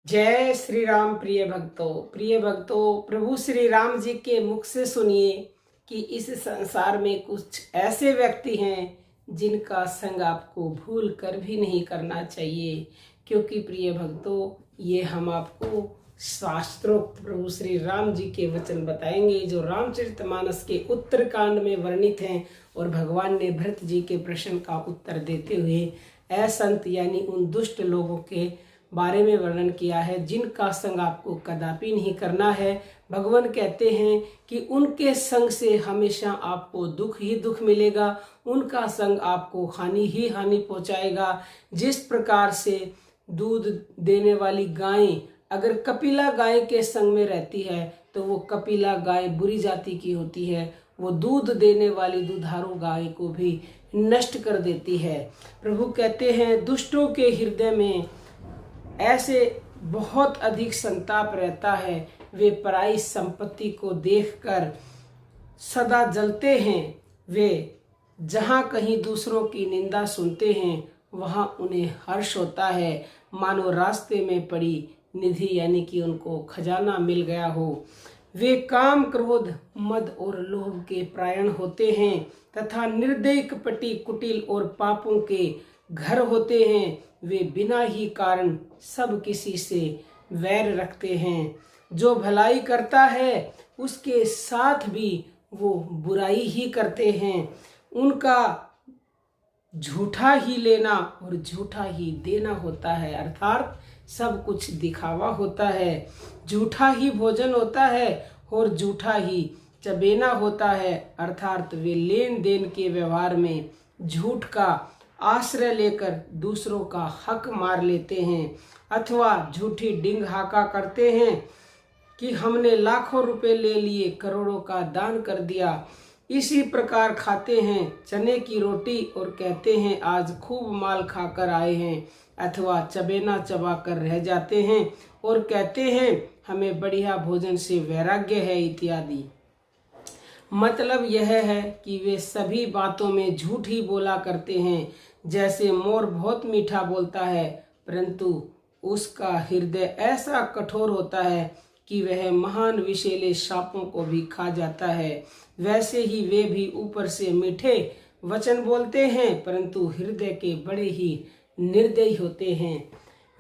जय श्री राम। प्रिय भक्तों, प्रभु श्री राम जी के मुख से सुनिए कि इस संसार में कुछ ऐसे व्यक्ति हैं जिनका संग आपको भूल कर भी नहीं करना चाहिए। क्योंकि प्रिय भक्तों, ये हम आपको शास्त्रोक्त प्रभु श्री राम जी के वचन बताएंगे जो रामचरितमानस के उत्तरकांड में वर्णित हैं। और भगवान ने भरत जी के प्रश्न का उत्तर देते हुए असंत यानी उन दुष्ट लोगों के बारे में वर्णन किया है जिनका संग आपको कदापि नहीं करना है। भगवान कहते हैं कि उनके संग से हमेशा आपको दुख ही दुख मिलेगा, उनका संग आपको हानि ही हानि पहुंचाएगा। जिस प्रकार से दूध देने वाली गाय अगर कपिला गाय के संग में रहती है तो वो कपिला गाय बुरी जाति की होती है, वो दूध देने वाली दुधारू गाय को भी नष्ट कर देती है। प्रभु कहते हैं दुष्टों के हृदय में ऐसे बहुत अधिक संताप रहता है, वे पराई संपत्ति को देखकर सदा जलते हैं। वे जहाँ कहीं दूसरों की निंदा सुनते हैं वहाँ उन्हें हर्ष होता है, मानो रास्ते में पड़ी निधि यानी कि उनको खजाना मिल गया हो। वे काम, क्रोध, मद और लोभ के प्रायण होते हैं तथा निर्दयी, कपटी, कुटिल और पापों के घर होते हैं। वे बिना ही कारण सब किसी से वैर रखते हैं। जो भलाई करता है उसके साथ भी वो बुराई ही करते हैं। उनका झूठा ही लेना और झूठा ही देना होता है, अर्थात सब कुछ दिखावा होता है। झूठा ही भोजन होता है और झूठा ही चबेना होता है, अर्थात वे लेन देन के व्यवहार में झूठ का आश्रय लेकर दूसरों का हक मार लेते हैं अथवा झूठी डिंग हाका करते हैं कि हमने लाखों रुपए ले लिए, करोड़ों का दान कर दिया। इसी प्रकार खाते हैं चने की रोटी और कहते हैं आज खूब माल खाकर आए हैं, अथवा चबेना चबा कर रह जाते हैं और कहते हैं हमें बढ़िया भोजन से वैराग्य है इत्यादि। मतलब यह है कि वे सभी बातों में झूठ ही बोला करते हैं। जैसे मोर बहुत मीठा बोलता है परंतु उसका हृदय ऐसा कठोर होता है कि वह महान विषैले सांपों को भी खा जाता है, वैसे ही वे भी ऊपर से मीठे वचन बोलते हैं परंतु हृदय के बड़े ही निर्दयी होते हैं।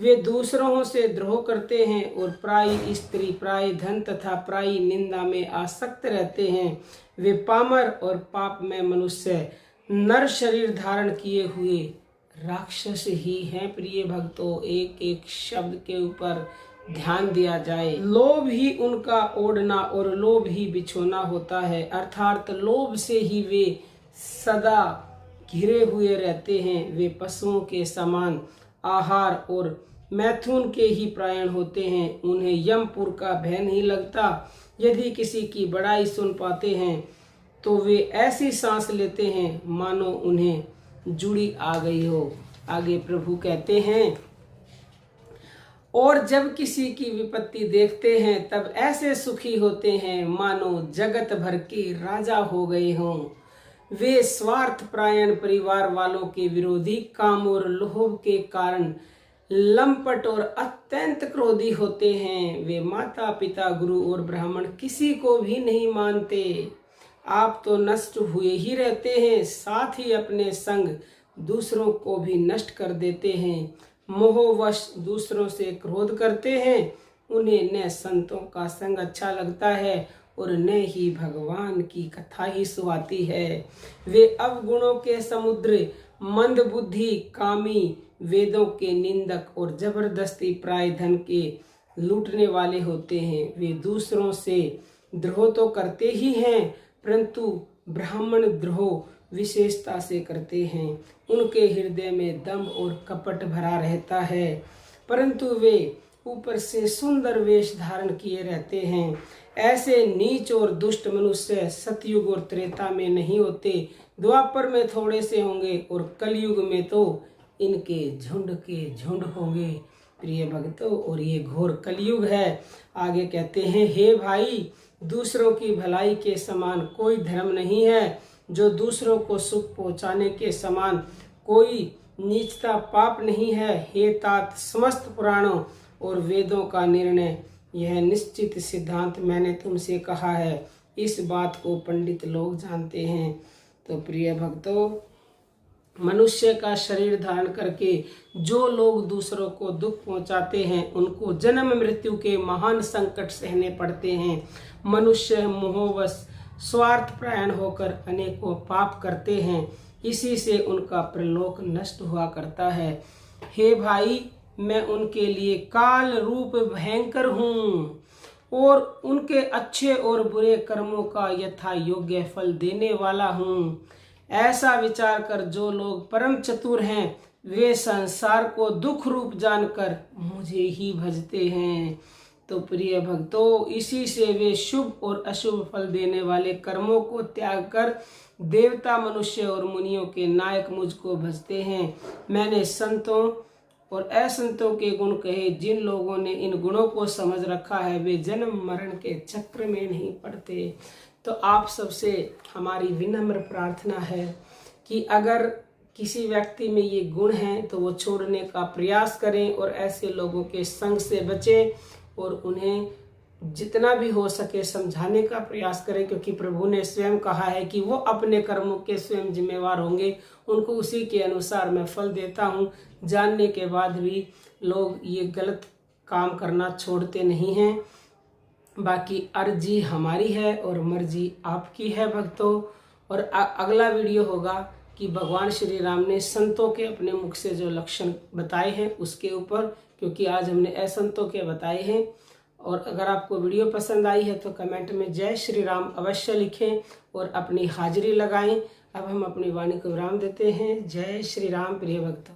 वे दूसरों से द्रोह करते हैं और प्रायी स्त्री, प्रायी धन तथा प्रायी निंदा में आसक्त रहते हैं। वे पामर और पाप में मनुष्य नर शरीर धारण किए हुए राक्षस ही हैं। प्रिय भक्तों, एक एक शब्द के ऊपर ध्यान दिया जाए। लोभ ही उनका ओढ़ना और लोभ ही बिछोना होता है, अर्थात लोभ से ही वे सदा घिरे हुए रहते हैं। वे पशुओं के समान आहार और मैथुन के ही प्रायण होते हैं। उन्हें यमपुर का भय नहीं लगता। यदि किसी की बड़ाई सुन पाते हैं तो वे ऐसी सांस लेते हैं मानो उन्हें जुड़ी आ गई हो। आगे प्रभु कहते हैं और जब किसी की विपत्ति देखते हैं तब ऐसे सुखी होते हैं मानो जगत भर के राजा हो गए हों। वे स्वार्थ प्रायण परिवार वालों के विरोधी, काम और लोभ के कारण लंपट और अत्यंत क्रोधी होते हैं। वे माता पिता, गुरु और ब्राह्मण किसी को भी नहीं मानते। आप तो नष्ट हुए ही रहते हैं, साथ ही अपने संग दूसरों को भी नष्ट कर देते हैं। मोहवश दूसरों से क्रोध करते हैं। उन्हें न संतों का संग अच्छा लगता है और न ही भगवान की कथा ही सुहाती है। वे अवगुणों के समुद्र, मंद बुद्धि, कामी, वेदों के निंदक और जबरदस्ती प्राय धन के लूटने वाले होते हैं। वे दूसरों से द्रोह तो करते ही हैं परंतु ब्राह्मण द्रोह विशेषता से करते हैं। उनके हृदय में दंभ और कपट भरा रहता है परंतु वे ऊपर से सुंदर वेश धारण किए रहते हैं। ऐसे नीच और दुष्ट मनुष्य सतयुग और त्रेता में नहीं होते, द्वापर में थोड़े से होंगे और कलयुग में तो इनके झुंड के झुंड होंगे। प्रिय भक्तों, और ये घोर कलयुग है। आगे कहते हैं हे भाई, दूसरों की भलाई के समान कोई धर्म नहीं है, जो दूसरों को सुख पहुंचाने के समान कोई नीचता पाप नहीं है। हे तात, समस्त पुराणों और वेदों का निर्णय, यह निश्चित सिद्धांत मैंने तुमसे कहा है। इस बात को पंडित लोग जानते हैं। तो प्रिय भक्तों, मनुष्य का शरीर धारण करके जो लोग दूसरों को दुख पहुंचाते हैं, उनको जन्म मृत्यु के महान संकट सहने पड़ते हैं। मनुष्य मोहवश स्वार्थपरायण होकर अनेकों पाप करते हैं, इसी से उनका प्रलोक नष्ट हुआ करता है। हे भाई, मैं उनके लिए काल रूप भयंकर हूँ और उनके अच्छे और बुरे कर्मों का यथा योग्य फल देने वाला हूँ। ऐसा विचार कर जो लोग परम चतुर हैं, वे संसार को दुख रूप जानकर मुझे ही भजते हैं। तो प्रिय भक्तों, इसी से वे शुभ और अशुभ फल देने वाले कर्मों को त्याग कर देवता, मनुष्य और मुनियों के नायक मुझको भजते हैं। मैंने संतों और असंतों के गुण कहे। जिन लोगों ने इन गुणों को समझ रखा है, वे जन्म मरण के चक्र में नहीं पड़ते। तो आप सबसे हमारी विनम्र प्रार्थना है कि अगर किसी व्यक्ति में ये गुण हैं तो वो छोड़ने का प्रयास करें और ऐसे लोगों के संग से बचें और उन्हें जितना भी हो सके समझाने का प्रयास करें, क्योंकि प्रभु ने स्वयं कहा है कि वो अपने कर्मों के स्वयं जिम्मेवार होंगे, उनको उसी के अनुसार मैं फल देता हूँ। जानने के बाद भी लोग ये गलत काम करना छोड़ते नहीं हैं। बाकी अर्जी हमारी है और मर्जी आपकी है भक्तों। और अगला वीडियो होगा कि भगवान श्री राम ने संतों के अपने मुख से जो लक्षण बताए हैं उसके ऊपर, क्योंकि आज हमने असंतों के बताए हैं। और अगर आपको वीडियो पसंद आई है तो कमेंट में जय श्री राम अवश्य लिखें और अपनी हाजिरी लगाएं। अब हम अपनी वाणी को विराम देते हैं। जय श्री राम प्रिय भक्तों।